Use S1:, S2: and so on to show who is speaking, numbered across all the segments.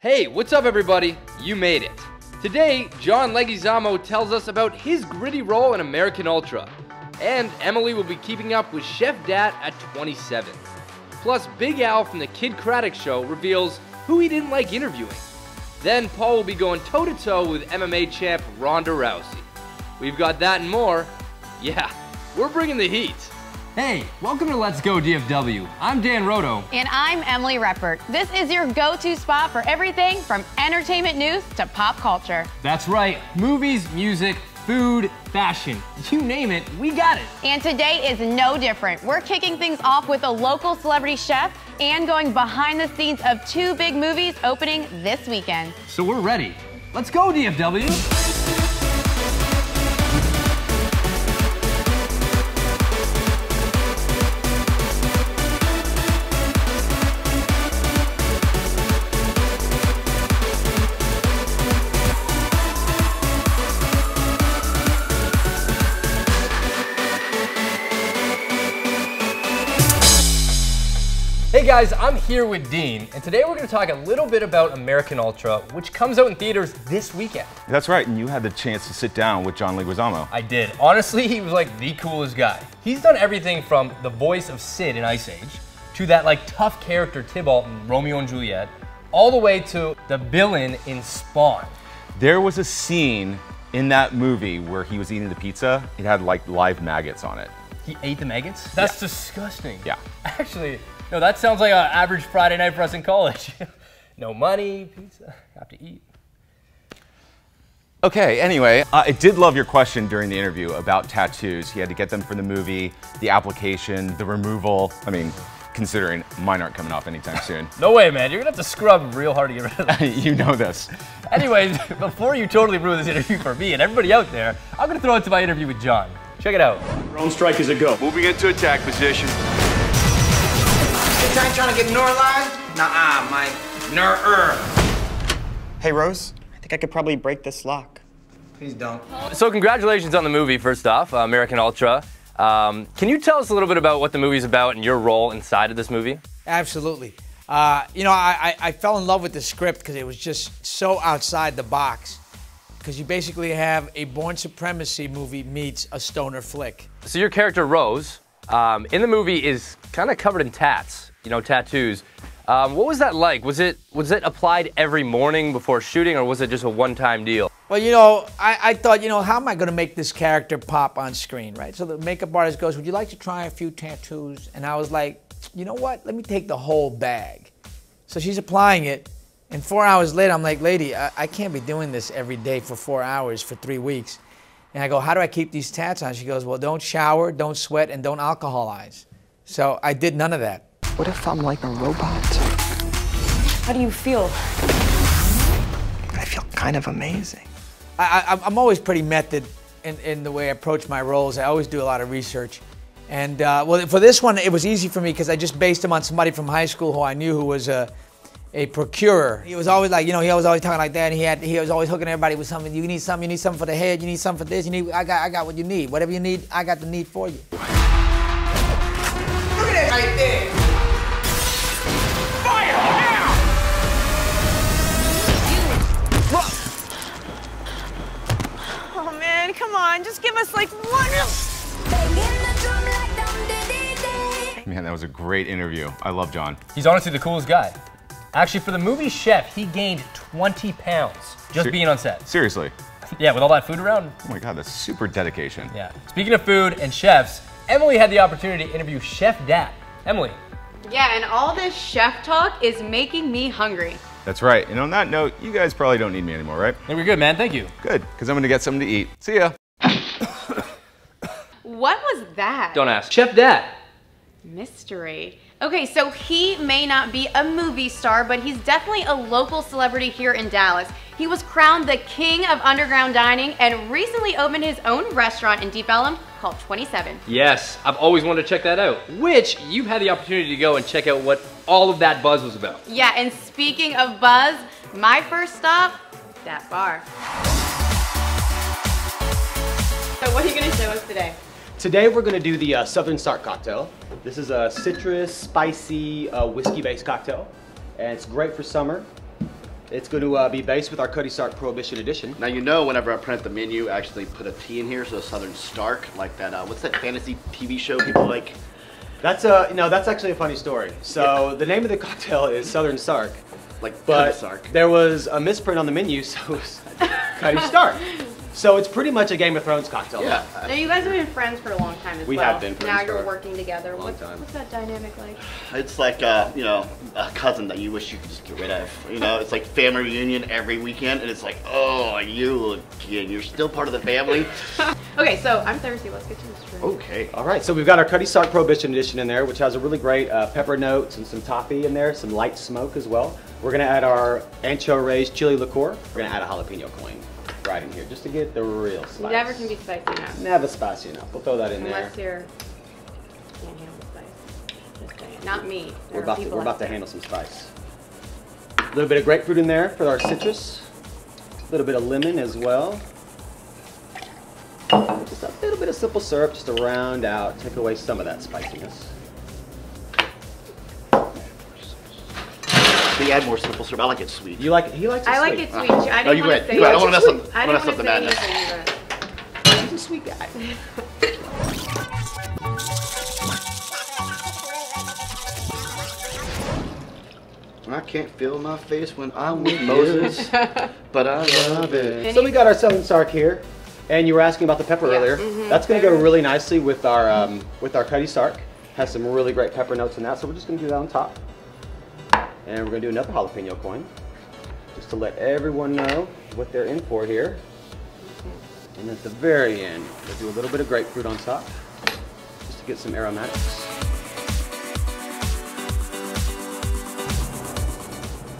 S1: Hey, what's up everybody? You made it. Today, John Leguizamo tells us about his gritty role in American Ultra. And Emily will be keeping up with Chef Dat at 27. Plus, Big Al from the Kid Craddock Show reveals who he didn't like interviewing. Then Paul will be going toe-to-toe with MMA champ Ronda Rousey. We've got that and more. Yeah, we're bringing the heat. Hey, welcome to Let's Go DFW. I'm Dan Roto.
S2: And I'm Emily Reppert. This is your go-to spot for everything from entertainment news to pop culture.
S1: That's right, movies, music, food, fashion, you name it, we got it.
S2: And today is no different. We're kicking things off with a local celebrity chef and going behind the scenes of two big movies opening this weekend.
S1: So we're ready. Let's go, DFW. Hey guys, I'm here with Dean, and today we're going to talk a little bit about American Ultra, which comes out in theaters this weekend.
S3: That's right, and you had the chance to sit down with John Leguizamo.
S1: I did. Honestly, he was like the coolest guy. He's done everything from the voice of Sid in Ice Age, to that like tough character Tybalt in Romeo and Juliet, all the way to the villain in Spawn.
S3: There was a scene in that movie where he was eating the pizza. It had like live maggots on it.
S1: He ate the maggots? That's disgusting.
S3: Yeah.
S1: Actually, no, that sounds like an average Friday night for us in college. No money, pizza, have to eat.
S3: Okay, anyway, I did love your question during the interview about tattoos. He had to get them for the movie, the application, the removal. I mean, considering mine aren't coming off anytime soon.
S1: No way, man. You're gonna have to scrub real hard to get rid of that.
S3: You know this.
S1: Anyways, before you totally ruin this interview for me and everybody out there, I'm gonna throw it to my interview with John. Check it out.
S4: Drone strike is a go.
S5: Moving into attack position.
S6: You trying to get neuralized? Nuh-uh, Mike.
S7: Hey, Rose, I think I could probably break this lock.
S6: Please don't.
S1: So congratulations on the movie, first off, American Ultra. Can you tell us a little bit about what the movie's about and your role inside of this movie?
S8: Absolutely. You know, I fell in love with the script because it was just so outside the box. Because you basically have a Born Supremacy movie meets a stoner flick.
S1: So your character, Rose, in the movie is kind of covered in tats, you know, tattoos. What was that like? Was it applied every morning before shooting, or was it just a one-time deal?
S8: Well, you know, I thought, you know, how am I going to make this character pop on screen, right? So the makeup artist goes, would you like to try a few tattoos? And I was like, you know what? Let me take the whole bag. So she's applying it, and 4 hours later, I'm like, lady, I can't be doing this every day for 4 hours for 3 weeks. And I go, how do I keep these tats on? She goes, well, don't shower, don't sweat, and don't alcoholize. So I did none of that.
S7: What if I'm like a robot?
S2: How do you feel?
S7: I feel kind of amazing.
S8: I'm always pretty method in the way I approach my roles. I always do a lot of research. And well, for this one, it was easy for me because I just based him on somebody from high school who I knew who was a procurer. He was always like, you know, he was always talking like that, and he was always hooking everybody with something. You need something for the head, you need something for this, I got what you need. Whatever you need, I got the need for you.
S6: Look at it right there. Fire now!
S2: Oh man, come on, just give us like one.
S3: Man, that was a great interview. I love John.
S1: He's honestly the coolest guy. Actually, for the movie Chef, he gained 20 pounds just being on set.
S3: Seriously?
S1: Yeah, with all that food around.
S3: Oh my God, that's super dedication.
S1: Yeah. Speaking of food and chefs, Emily had the opportunity to interview Chef Dat. Emily.
S9: Yeah, and all this chef talk is making me hungry.
S3: That's right, and on that note, you guys probably don't need me anymore, right?
S1: Hey, we're good, man, thank you.
S3: Good, because I'm gonna get something to eat. See ya.
S9: What was that?
S1: Don't ask. Chef Dat.
S9: Mystery. Okay, so he may not be a movie star, but he's definitely a local celebrity here in Dallas. He was crowned the king of underground dining and recently opened his own restaurant in Deep Ellum called 27.
S1: Yes, I've always wanted to check that out, which you've had the opportunity to go and check out what all of that buzz was about.
S9: Yeah, and speaking of buzz, my first stop, that bar. So what are you gonna show us today?
S4: Today we're going to do the Southern Start cocktail. This is a citrus, spicy, whiskey-based cocktail, and it's great for summer. It's going to be based with our Cody Stark Prohibition Edition.
S5: Now you know whenever I print the menu, I actually put a T in here, so Southern Stark, like that, what's that fantasy TV show people like?
S4: That's that's actually a funny story. So the name of the cocktail is Southern Stark. But
S5: Stark.
S4: There was a misprint on the menu, so it was Cody Stark. So it's pretty much a Game of Thrones cocktail.
S5: Yeah.
S9: Now you guys have been friends for a long time as well.
S4: We have been friends
S9: Now
S4: for
S9: you're
S4: a
S9: working together.
S4: long time.
S9: What's that dynamic like?
S5: It's like, you know, a cousin that you wish you could just get rid of. You know, it's like family reunion every weekend, and it's like, oh, you again, you're still part of the family.
S9: Okay, so I'm thirsty. Let's get to this drink.
S5: Okay.
S4: All right, so we've got our Cody Stark Prohibition Edition in there, which has a really great pepper notes and some toffee in there, some light smoke as well. We're gonna add our ancho raised chili liqueur. We're gonna add a jalapeno coin right in here, just to get the real spice.
S9: Never can be spicy enough.
S4: Never spicy enough. We'll throw that in
S9: Unless
S4: there.
S9: you're can't handle spice. Just saying. Not me.
S4: We're
S9: There are
S4: about
S9: people
S4: to
S9: out there.
S4: handle some spice. A little bit of grapefruit in there for our citrus. A little bit of lemon as well. Just a little bit of simple syrup just to round out, take away some of that spiciness.
S5: They add more simple syrup. I like it sweet.
S4: You like it? He likes it
S9: I
S4: sweet.
S9: like it sweet too. I
S5: No,
S9: didn't
S5: you
S9: want
S5: went.
S9: to say
S5: You went. I don't want to
S9: anything.
S5: mess up.
S9: I
S5: I
S9: didn't
S5: mess up
S9: want
S5: the
S9: to say
S5: madness.
S9: anything, but
S4: He's a sweet guy.
S5: I can't feel my face when I'm with Moses, but I love it.
S4: So we got our Southern Stark here, and you were asking about the pepper earlier. That's going to go really nicely with our Cody Stark. Has some really great pepper notes in that, so we're just going to do that on top. And we're going to do another jalapeno coin, just to let everyone know what they're in for here. And at the very end, we'll do a little bit of grapefruit on top, just to get some aromatics.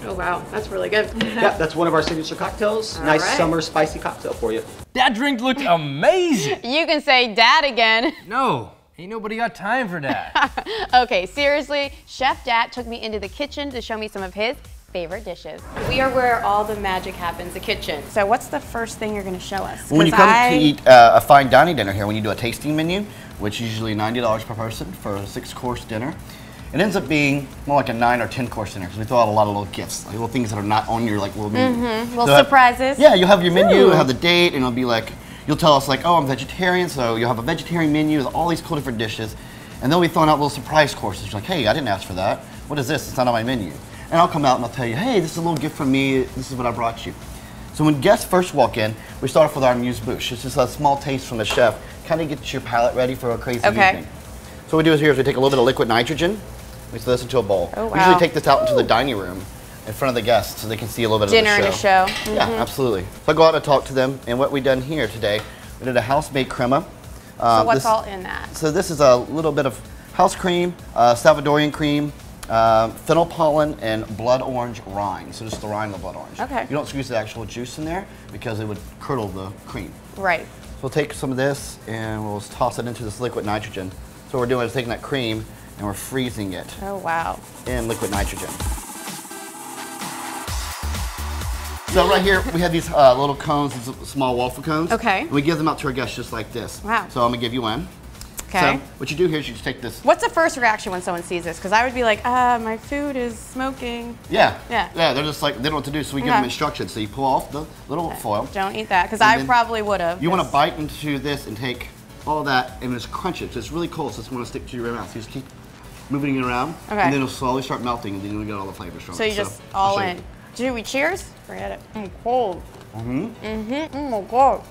S9: oh wow, that's really good.
S4: Yeah, that's one of our signature cocktails. Nice
S9: right.
S4: summer spicy cocktail for you.
S1: That drink looked amazing.
S2: You can say dad again.
S1: No, ain't nobody got time for that.
S2: Okay, seriously, Chef Dat took me into the kitchen to show me some of his favorite dishes.
S9: We are where all the magic happens, the kitchen. So what's the first thing you're going to show us?
S5: When you
S9: 'Cause
S5: come to eat a fine dining dinner here, when you do a tasting menu, which is usually $90 per person for a 6-course dinner, it ends up being more like a 9 or 10-course dinner because we throw out a lot of little gifts, like little things that are not on your little menu.
S9: little surprises.
S5: Yeah, you'll have your menu, you'll have the date, and it'll be like, you'll tell us like, oh, I'm vegetarian, so you'll have a vegetarian menu with all these cool different dishes, and then we throwing out little surprise courses. You're like, hey, I didn't ask for that. What is this? It's not on my menu. And I'll come out and I'll tell you, hey, this is a little gift from me. This is what I brought you. So when guests first walk in, we start off with our amuse-bouche. It's just a small taste from the chef, kind of gets your palate ready for a crazy evening. So what we do is here is we take a little bit of liquid nitrogen, we throw this into a bowl.
S2: Oh, wow.
S5: We usually take this out into the dining room in front of the guests so they can see a little bit
S2: Dinner
S5: of
S2: and
S5: the
S2: a
S5: show.
S2: show.
S5: Yeah, absolutely. So I go out and talk to them, and what we've done here today, we did a house-made crema.
S9: So what's all in that?
S5: So this is a little bit of house cream, Salvadorian cream, fennel pollen, and blood orange rind. So just the rind of the blood orange.
S2: Okay.
S5: You don't squeeze the actual juice in there because it would curdle the cream.
S2: Right.
S5: So we'll take some of this and we'll toss it into this liquid nitrogen. So what we're doing is taking that cream and we're freezing it
S2: Oh, wow.
S5: in liquid nitrogen. So right here, we have these little cones, these small waffle cones.
S2: Okay.
S5: And we give them out to our guests just like this.
S2: Wow.
S5: So I'm gonna give you one.
S2: Okay.
S5: So what you do here is you just take this.
S2: What's the first reaction when someone sees this? Because I would be like, my food is smoking.
S5: Yeah.
S2: Yeah.
S5: Yeah, they're just like, they don't know what to do, so we give
S2: Okay.
S5: them instructions. So you pull off the little foil.
S2: Don't eat that, because
S5: And
S2: I
S5: then
S2: probably would have.
S5: You want to bite into this and take all that and just crunch it. So it's really cold, so it's going to stick to your mouth. So you just keep moving it around,
S2: Okay.
S5: and then it'll slowly start melting, and then you'll get all the flavors from it.
S2: So you just
S5: I'll
S2: all
S5: show you.
S2: in. Do we cheers? Forget it. I'm cold. Oh my god.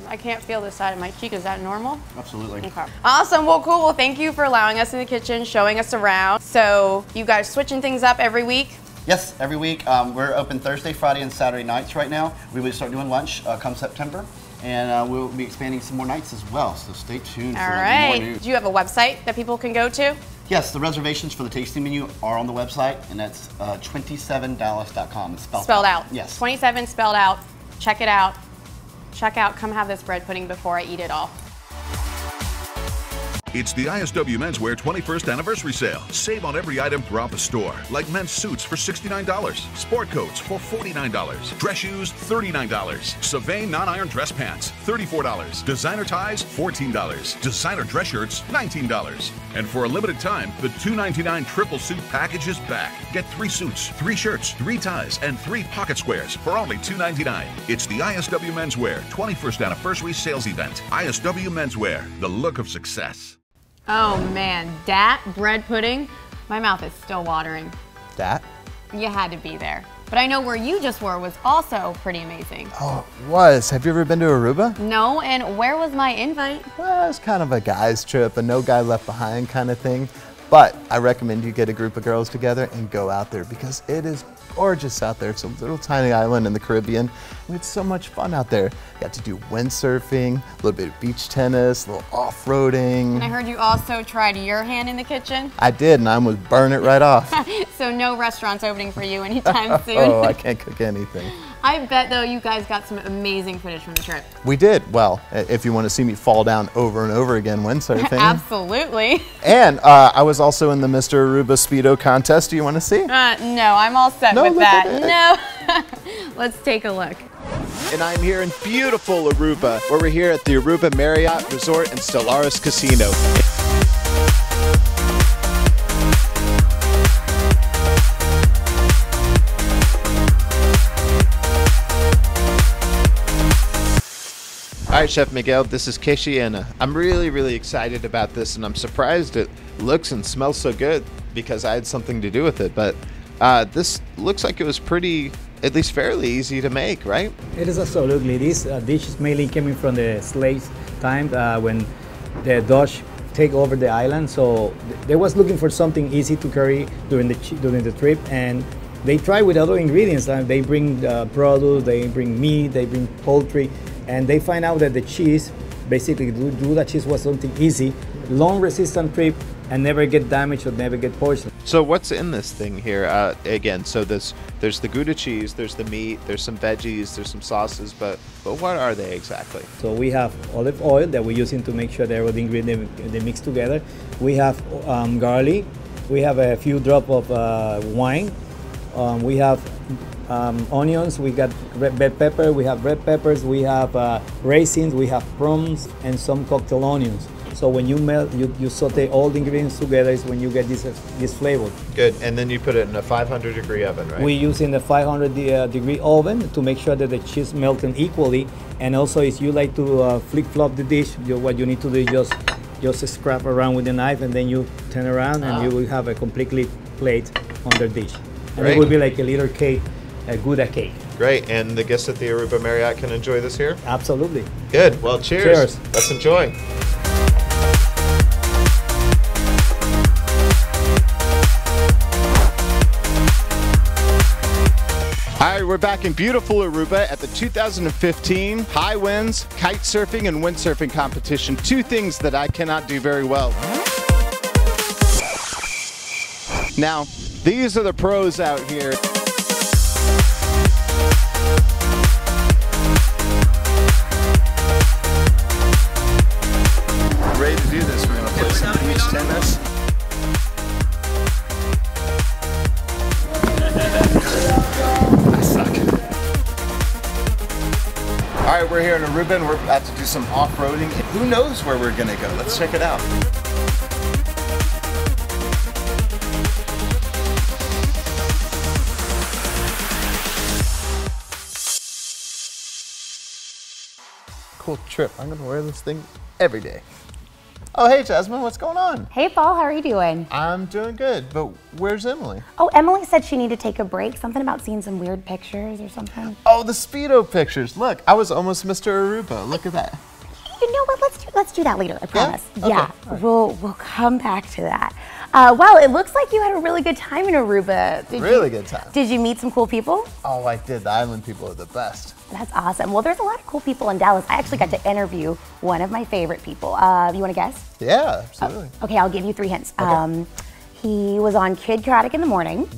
S2: I can't feel this side of my cheek. Is that normal?
S5: Absolutely.
S2: Okay. Awesome. Well, cool. Well, thank you for allowing us in the kitchen, showing us around. So you guys switching things up every week?
S5: Yes, every week. We're open Thursday, Friday, and Saturday nights right now. We will start doing lunch come September, and we'll be expanding some more nights as well. So stay tuned
S2: All
S5: for more
S2: right.
S5: news.
S2: Do you have a website that people can go to?
S5: Yes, the reservations for the tasting menu are on the website, and that's 27dallas.com. It's
S2: Spelled out.
S5: Yes.
S2: 27 spelled out. Check it out. Check out, come have this bread pudding before I eat it all.
S10: It's the ISW Menswear 21st Anniversary Sale. Save on every item throughout the store, like men's suits for $69, sport coats for $49, dress shoes $39, Savain non-iron dress pants $34, designer ties $14, designer dress shirts $19. And for a limited time, the $2.99 triple suit package is back. Get 3 suits, 3 shirts, 3 ties, and 3 pocket squares for only $2.99. It's the ISW Menswear 21st Anniversary Sales Event. ISW Menswear, the look of success.
S9: Oh man, that bread pudding, my mouth is still watering.
S11: That?
S9: You had to be there. But I know where you just were was also pretty amazing.
S11: Oh, it was. Have you ever been to Aruba?
S9: No, and where was my invite?
S11: Well, it's kind of a guy's trip, a no guy left behind kind of thing. But I recommend you get a group of girls together and go out there because it is gorgeous out there. It's a little tiny island in the Caribbean. We had so much fun out there. Got to do windsurfing, a little bit of beach tennis, a little off-roading.
S9: And I heard you also tried your hand in the kitchen.
S11: I did, and I almost burned it right off.
S9: So no restaurants opening for you anytime soon.
S11: Oh, I can't cook anything.
S9: I bet though you guys got some amazing footage from the trip.
S11: We did. Well, if you want to see me fall down over and over again windsurfing.
S9: Absolutely.
S11: And I was also in the Mr. Aruba Speedo contest. Do you want to see?
S9: No, I'm all set with that. No. Let's take a look.
S12: And I'm here in beautiful Aruba, where we're here at the Aruba Marriott Resort and Stellaris Casino. All right, Chef Miguel, this is Kishi, and I'm really excited about this, and I'm surprised it looks and smells so good because I had something to do with it. But this looks like it was pretty, at least fairly easy to make, right?
S13: It is absolutely. This dish is mainly coming from the slaves' time when the Dutch take over the island. So they was looking for something easy to carry during the trip, and they try with other ingredients. They bring produce, they bring meat, they bring poultry. And they find out that the cheese, basically Gouda cheese was something easy, long resistant trip, and never get damaged or never get poisoned.
S12: So what's in this thing here? Again, so there's the Gouda cheese, there's the meat, there's some veggies, there's some sauces, but what are they exactly?
S13: So we have olive oil that we're using to make sure that all the ingredients they mix together. We have garlic. We have a few drops of wine. We have onions, we got red pepper, we have red peppers, we have raisins, we have prawns, and some cocktail onions. So when you melt, you saute all the ingredients together is when you get this flavor.
S12: Good, and then you put it in a 500-degree oven, right?
S13: We're using a 500-degree oven to make sure that the cheese melting equally. And also, if you like to flip-flop the dish, what you need to do is just scrap around with the knife, and then you turn around, and you will have a completely plate on the dish. And
S12: Great.
S13: it will be like a little cake, a Gouda cake.
S12: Great, and the guests at the Aruba Marriott can enjoy this here?
S13: Absolutely.
S12: Good, well cheers.
S13: Cheers.
S12: Let's enjoy. All right, we're back in beautiful Aruba at the 2015 High Winds Kite Surfing and Windsurfing Competition. 2 things that I cannot do very well. Now, these are the pros out here. Ready to do this, we're gonna play some beach tennis. I suck. All right, we're here in Aruba and we're about to do some off-roading. Who knows where we're gonna go? Let's check it out.
S11: Cool trip. I'm gonna wear this thing every day. Oh, hey, Jasmine, what's going on?
S14: Hey, Paul, how are you doing?
S11: I'm doing good, but where's Emily?
S14: Oh, Emily said she needed to take a break. Something about seeing some weird pictures or something.
S11: Oh, the Speedo pictures. Look, I was almost Mr. Aruba. Look at that.
S14: You know what? Let's do that later. I promise.
S11: Yeah? Okay.
S14: Yeah, right. We'll come back to that. Wow, it looks like you had a really good time in Aruba.
S11: Really good time.
S14: Did you meet some cool people?
S11: Oh, I did. The island people are the best.
S14: That's awesome. Well, there's a lot of cool people in Dallas. I actually got to interview one of my favorite people. You want to guess?
S11: Yeah, absolutely.
S14: Okay, I'll give you 3 hints.
S11: Okay.
S14: He was on Kid Chaotic in the Morning.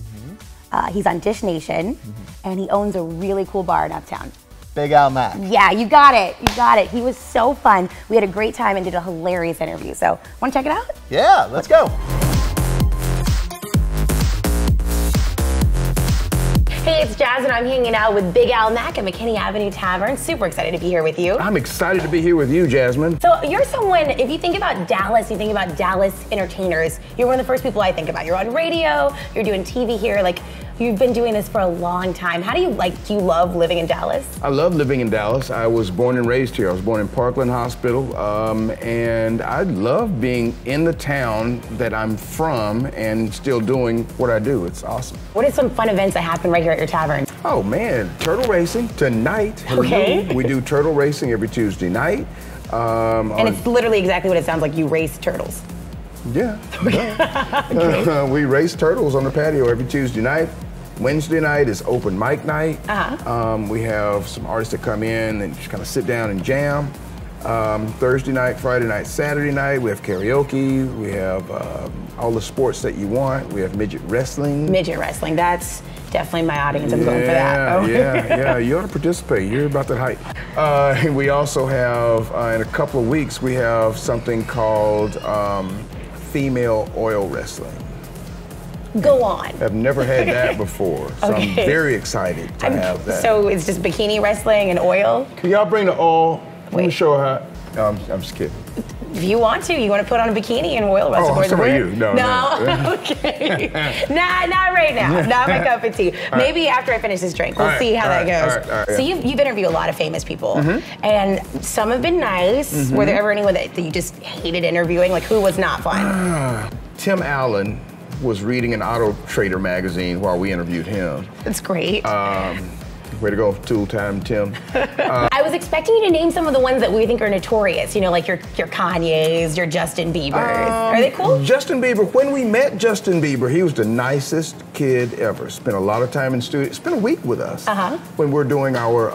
S14: He's on Dish Nation, and he owns a really cool bar in Uptown.
S11: Big Al Mack.
S14: Yeah, you got it. You got it. He was so fun. We had a great time and did a hilarious interview. So, want to check it out?
S11: Yeah, let's go.
S14: Hey, it's Jazz, and I'm hanging out with Big Al Mack at McKinney Avenue Tavern. Super excited to be here with you.
S15: I'm excited to be here with you, Jasmine.
S14: So you're someone, if you think about Dallas, you think about Dallas entertainers, you're one of the first people I think about. You're on radio, you're doing TV here, like you've been doing this for a long time. How do you do you love living in Dallas?
S15: I love living in Dallas. I was born and raised here. I was born in Parkland Hospital, and I love being in the town that I'm from and still doing what I do. It's awesome.
S14: What are some fun events that happen right here at your tavern?
S15: Oh man, turtle racing tonight.
S14: Okay.
S15: We do turtle racing every Tuesday night.
S14: And it's literally exactly what it sounds like. You race turtles.
S15: Yeah. We race turtles on the patio every Tuesday night. Wednesday night is open mic night. We have some artists that come in and just kind of sit down and jam. Thursday night, Friday night, Saturday night, we have karaoke. We have all the sports that you want. We have midget wrestling.
S14: Midget wrestling, that's definitely my audience. I'm going for that.
S15: Yeah, you ought to participate. You're about that height. We also have, in a couple of weeks, we have something called female oil wrestling.
S14: Go on.
S15: I've never had that before, so I'm very excited to have that.
S14: So it's just bikini wrestling and oil?
S15: Can y'all bring the oil? Let me show her how. I'm just kidding.
S14: If you want to want a bikini and oil wrestle.
S15: Oh, I'm talking about you. No.
S14: Okay. Not right now. Not my cup of tea. Maybe after I finish this drink. We'll see how that goes.
S15: All right,
S14: so you've interviewed a lot of famous people, and some have been nice. Were there ever anyone that you just hated interviewing? Like, who was not fun?
S15: Tim Allen was reading an Auto Trader magazine while we interviewed him.
S14: That's great.
S15: Way to go, tool time, Tim.
S14: I was expecting you to name some of the ones that we think are notorious. You know, like your Kanye's, your Justin Bieber's. Are they cool?
S15: Justin Bieber, when we met Justin Bieber, he was the nicest kid ever. Spent a lot of time in studio. Spent a week with us when we're doing our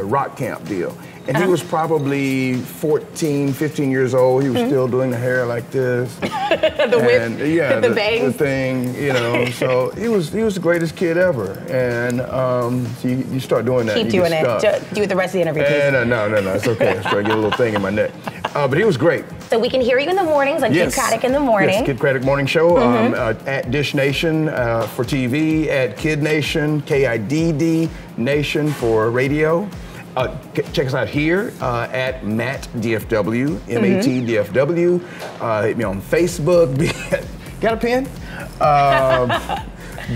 S15: rock camp deal. And he was probably 14, 15 years old. He was still doing the hair like this.
S14: The whip, the bangs.
S15: The thing, you know. So he was the greatest kid ever. And so you start doing that.
S14: Keep doing it. Do it the rest of the interview, please.
S15: No, it's okay. I get a little thing in my neck. But he was great.
S14: So we can hear you in the mornings on Kid Craddock in the morning.
S15: Yes, Kid Craddock Morning Show at Dish Nation for TV, at Kid Nation, KIDD Nation for radio. Check us out here at Matt DFW, M-A-T DFW. Hit me on Facebook. Got a pen?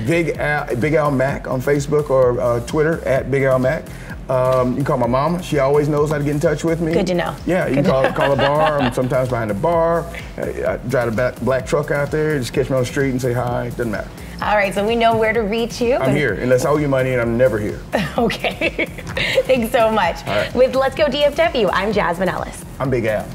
S15: Big Al Mack on Facebook or Twitter at Big Al Mack. You can call my mama. She always knows how to get in touch with me.
S14: Good to know.
S15: Yeah, you can call a bar. I'm sometimes behind the bar. I drive a black truck out there. Just catch me on the street and say hi. Doesn't matter.
S14: All right, so we know where to reach you.
S15: I'm here, unless I owe you money and I'm never here.
S14: Okay. Thanks so much.
S15: Right.
S14: With Let's Go DFW, I'm Jasmine Ellis.
S15: I'm Big Al.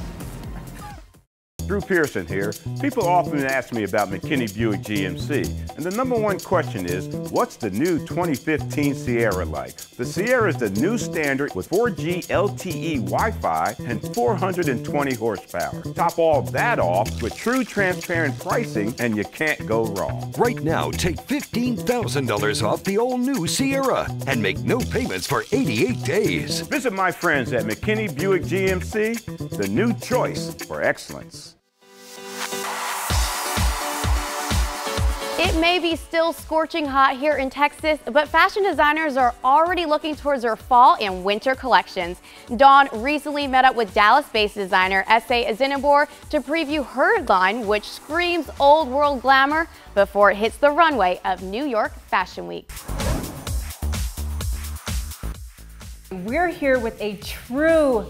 S16: Drew Pearson here. People often ask me about McKinney Buick GMC, and the #1 question is, what's the new 2015 Sierra like? The Sierra is the new standard with 4G LTE Wi-Fi and 420 horsepower. Top all that off with true transparent pricing, and you can't go wrong.
S17: Right now, take $15,000 off the all-new Sierra and make no payments for 88 days.
S16: Visit my friends at McKinney Buick GMC, the new choice for excellence.
S9: It may be still scorching hot here in Texas, but fashion designers are already looking towards their fall and winter collections. Dawn recently met up with Dallas-based designer S.A. Azinabor to preview her line, which screams old world glamour before it hits the runway of New York Fashion Week.
S18: We're here with a true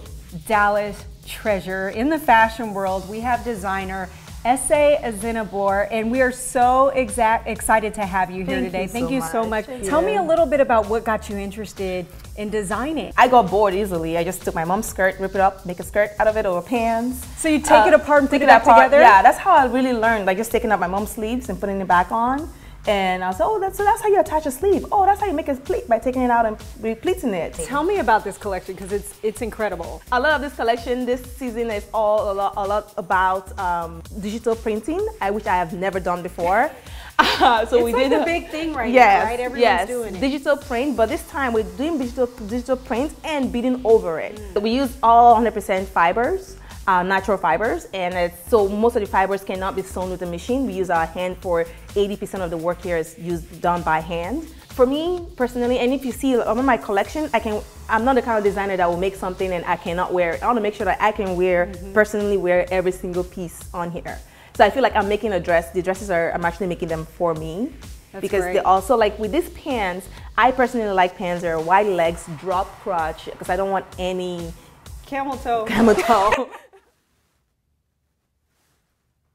S18: Dallas treasure in the fashion world. We have designer S.A. Azinabor, and we are so excited to have you here today. Thank you so much. Tell me a little bit about what got you interested in designing.
S19: I got bored easily. I just took my mom's skirt, rip it up, make a skirt out of it or pants.
S18: So you take it apart and put it back together?
S19: Yeah, that's how I really learned, like just taking out my mom's sleeves and putting it back on. And I was like, oh, that's how you attach a sleeve. Oh, that's how you make a pleat, by taking it out and repleating it.
S18: Tell me about this collection, because it's incredible.
S19: I love this collection. This season is all a lot about digital printing, which I have never done before. So we did
S18: the big thing right
S19: yes,
S18: now, right? Everyone's
S19: yes,
S18: doing it.
S19: digital print, but this time we're doing digital prints and beading over it. So we use all 100% fibers, natural fibers, and so most of the fibers cannot be sewn with a machine. We use our hand for 80% of the work here is done by hand. For me personally, and if you see on my collection, I'm not the kind of designer that will make something and I cannot wear it. I want to make sure that I can personally wear every single piece on here. So I feel like I'm making a dress. The dresses I'm actually making them for me.
S18: That's
S19: because
S18: great.
S19: they also, like with these pants, I personally like pants that are wide legs, drop crotch, because I don't want any
S18: camel toe.
S19: Camel toe.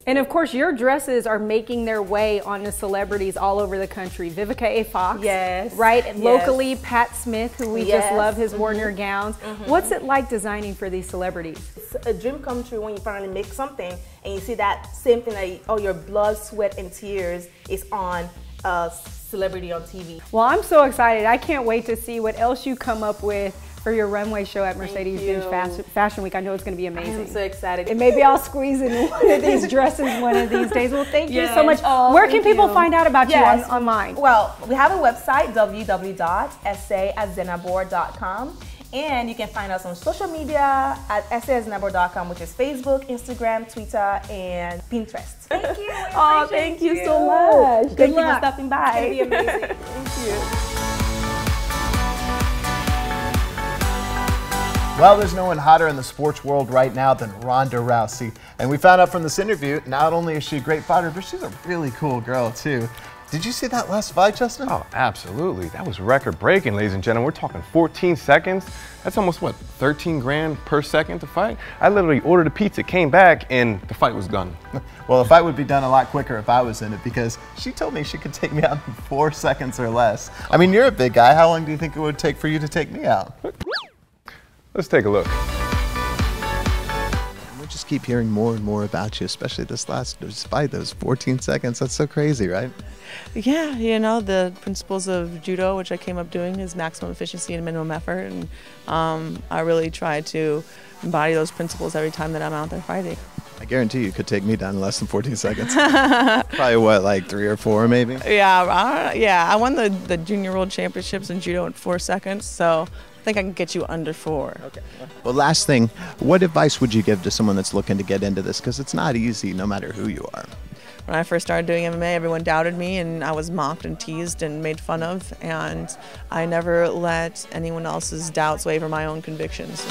S18: And of course, your dresses are making their way onto celebrities all over the country. Vivica A. Fox,
S19: yes,
S18: right?
S19: Yes.
S18: Locally, Pat Smith, who we just love his Warner gowns.
S19: Mhm.
S18: What's it like designing for these celebrities?
S19: It's a dream come true when you finally make something and you see that same thing that your blood, sweat, and tears is on a celebrity on TV.
S18: Well, I'm so excited. I can't wait to see what else you come up with for your runway show at Mercedes-Benz Fashion Week. I know it's going to be amazing.
S19: I'm so excited.
S18: And maybe I'll squeeze in one of these dresses one of these days. Well, thank you so
S19: Yes.
S18: much.
S19: Oh,
S18: Where can
S19: thank
S18: people
S19: you.
S18: find out about
S19: Yes.
S18: you online?
S19: Well, we have a website, www.sazenabor.com. And you can find us on social media at sazenabor.com, which is Facebook, Instagram, Twitter, and Pinterest. Thank you. Oh, thank you so much.
S18: Good
S19: Thank you for
S18: luck.
S19: stopping by.
S18: It's going to be amazing.
S19: Thank you.
S11: Well, there's no one hotter in the sports world right now than Ronda Rousey. And we found out from this interview, not only is she a great fighter, but she's a really cool girl, too. Did you see that last fight, Justin?
S3: Oh, absolutely. That was record-breaking, ladies and gentlemen. We're talking 14 seconds. That's almost, what, 13 grand per second to fight? I literally ordered a pizza, came back, and the fight was done.
S11: Well, the fight would be done a lot quicker if I was in it, because she told me she could take me out in 4 seconds or less. I mean, you're a big guy. How long do you think it would take for you to take me out?
S3: Let's take a look.
S11: We just keep hearing more and more about you, especially this last fight, those 14 seconds. That's so crazy, right?
S20: Yeah, you know, the principles of judo, which I came up doing, is maximum efficiency and minimum effort. And I really try to embody those principles every time that I'm out there fighting.
S11: I guarantee you could take me down in less than 14 seconds. Probably what, like 3 or 4 maybe?
S20: Yeah, I won the junior world championships in judo in 4 seconds, so I think I can get you under 4.
S11: Okay. Well, last thing, what advice would you give to someone that's looking to get into this? Because it's not easy no matter who you are.
S20: When I first started doing MMA, everyone doubted me, and I was mocked and teased and made fun of, and I never let anyone else's doubts waver my own convictions.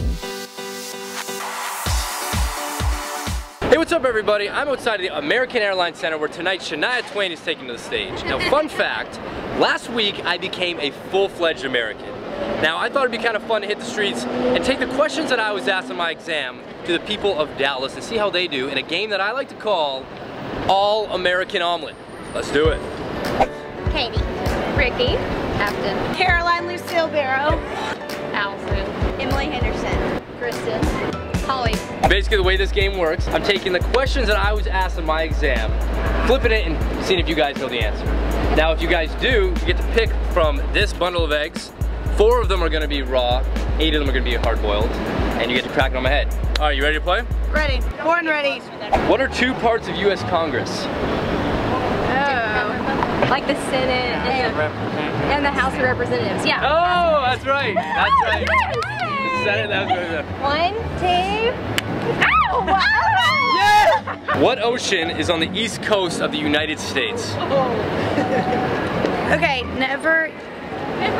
S1: Hey, what's up everybody? I'm outside of the American Airlines Center where tonight Shania Twain is taken to the stage. Now, fun fact, last week I became a full-fledged American. Now, I thought it'd be kind of fun to hit the streets and take the questions that I was asked in my exam to the people of Dallas and see how they do in a game that I like to call All-American Omelet. Let's do it.
S21: Katie. Ricky. Captain. Caroline Lucille Barrow. Allison. Emily Henderson. Kristen. Holly.
S1: Basically, the way this game works, I'm taking the questions that I was asked in my exam, flipping it and seeing if you guys know the answer. Now, if you guys do, you get to pick from this bundle of eggs. 4 of them are gonna be raw, 8 of them are gonna be hard-boiled, and you get to crack it on my head. All right, you ready to play?
S21: Ready. Born ready.
S1: What are 2 parts of U.S. Congress?
S21: Oh. Like the Senate and the House of Representatives. Yeah.
S1: Oh, that's right. That's right.
S21: Yes.
S1: The Senate, that was good.
S21: 1, 2. Ow!
S1: Yeah! What ocean is on the east coast of the United States?
S21: Okay, never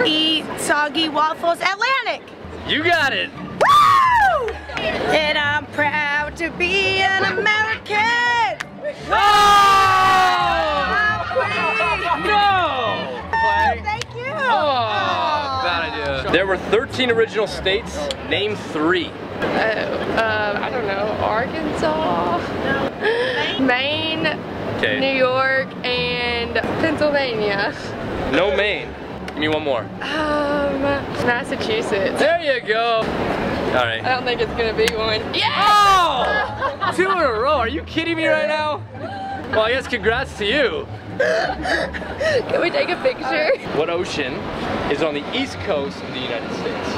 S21: eat soggy waffles. Atlantic.
S1: You got it.
S21: Woo! And I'm proud to be an American.
S1: Oh! No!
S21: Thank you.
S1: Oh, bad idea. There were 13 original states. Name 3.
S22: I don't know, Arkansas, Maine,
S1: Okay.
S22: New York, and Pennsylvania.
S1: No Maine. Give me one more.
S22: Massachusetts.
S1: There you go. All right.
S22: I don't think it's gonna be one. Yeah!
S1: Oh! 2 in a row. Are you kidding me right now? Well, I guess congrats to you.
S22: Can we take a picture?
S1: What ocean is on the east coast of the United States?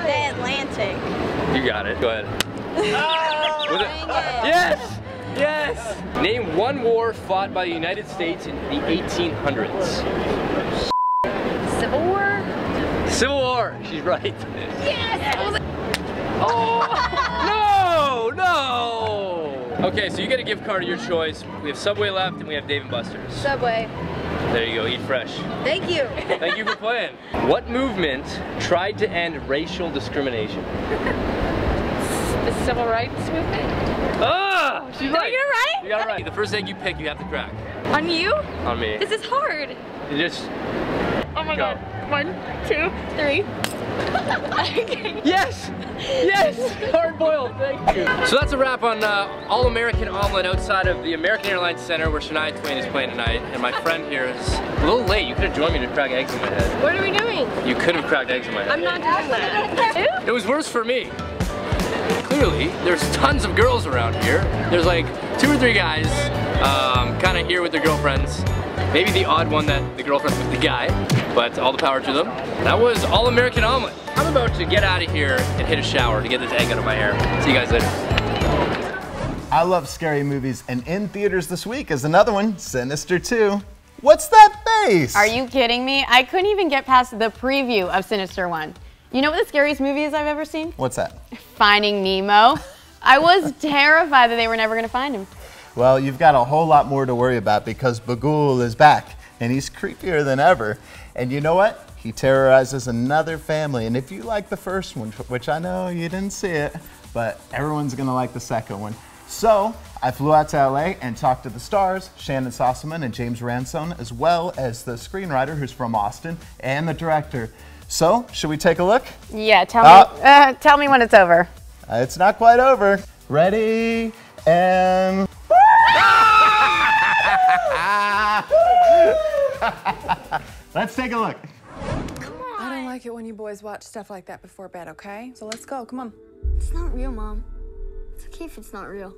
S21: The Atlantic.
S1: You got it. Go ahead.
S21: Oh,
S1: Was it? Yes! Yes! Name one war fought by the United States in the 1800s.
S22: Civil War?
S1: Civil War, she's right.
S22: Yes!
S1: Oh! No! Okay, so you get a gift card of your choice. We have Subway left and we have Dave & Buster's.
S22: Subway.
S1: There you go, eat fresh.
S22: Thank you.
S1: Thank you for playing. What movement tried to end racial discrimination?
S22: The Civil Rights Movement?
S1: Ah! She's
S22: Did
S1: right.
S22: I get it right?
S1: You got it right. The first egg you pick, you have to crack.
S22: On you?
S1: On me.
S22: This is hard.
S1: You just
S22: Oh my
S1: go.
S22: god. 1, 2, 3.
S1: Yes! Yes! Hard boiled, thank you. So that's a wrap on All-American Omelet outside of the American Airlines Center where Shania Twain is playing tonight. And my friend here is a little late. You could have joined me to crack eggs in my head.
S22: What are we doing?
S1: You could have cracked eggs in my head.
S22: I'm not doing that.
S1: It was worse for me. Clearly, there's tons of girls around here. There's like 2 or 3 guys kind of here with their girlfriends. Maybe the odd one that the girlfriend's with the guy, but all the power to them. That was All-American Omelet. I'm about to get out of here and hit a shower to get this egg out of my hair. See you guys later.
S11: I love scary movies, and in theaters this week is another one, Sinister 2. What's that face?
S2: Are you kidding me? I couldn't even get past the preview of Sinister 1. You know what the scariest movie is I've ever seen?
S11: What's that?
S2: Finding Nemo. I was terrified that they were never going to find him.
S11: Well, you've got a whole lot more to worry about because Bagul is back, and he's creepier than ever. And you know what? He terrorizes another family, and if you like the first one, which I know you didn't see it, but everyone's gonna like the second one. So, I flew out to LA and talked to the stars, Shannon Sossaman and James Ransone, as well as the screenwriter who's from Austin, and the director. So, should we take a look?
S2: Yeah, tell me when it's over.
S11: It's not quite over. Ready, and... Let's take a look.
S7: I don't like it when you boys watch stuff like that before bed, okay? So let's go, come on.
S8: It's not real, Mom. It's okay if it's not real.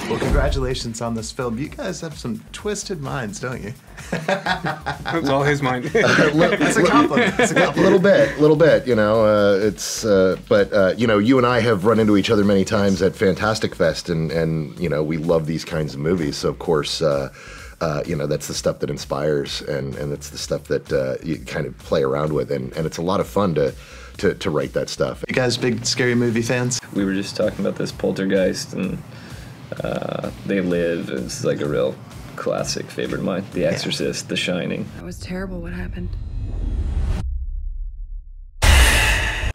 S11: Well, congratulations on this film. You guys have some twisted minds, don't you?
S23: That's all his mind.
S11: That's a compliment. It's a compliment.
S24: A little bit, you know, but you know, you and I have run into each other many times at Fantastic Fest, and you know, we love these kinds of movies, so of course, you know, that's the stuff that inspires, and it's the stuff that you kind of play around with, and it's a lot of fun to write that stuff.
S11: You guys big scary movie fans?
S25: We were just talking about this Poltergeist, and They Live is like a real classic favorite of mine. The Exorcist, The Shining.
S7: That was terrible what happened.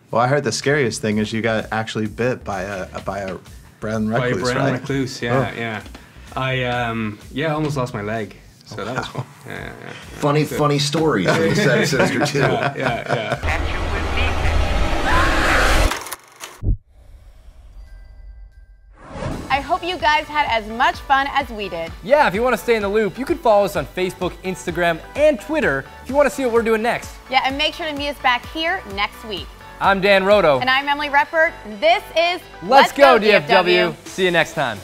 S11: Well, I heard the scariest thing is you got actually bit by a brown recluse,
S23: By a brown
S11: right?
S23: recluse, yeah. I almost lost my leg. So that was fun. Yeah.
S24: Funny story from the set of Sinister 2.
S23: Yeah.
S2: I hope you guys had as much fun as we did.
S1: Yeah, if you want to stay in the loop, you can follow us on Facebook, Instagram, and Twitter if you want to see what we're doing next.
S2: Yeah, and make sure to meet us back here next week.
S1: I'm Dan Roto.
S2: And I'm Emily Reppert. This is
S1: Let's Go DFW. See you next time.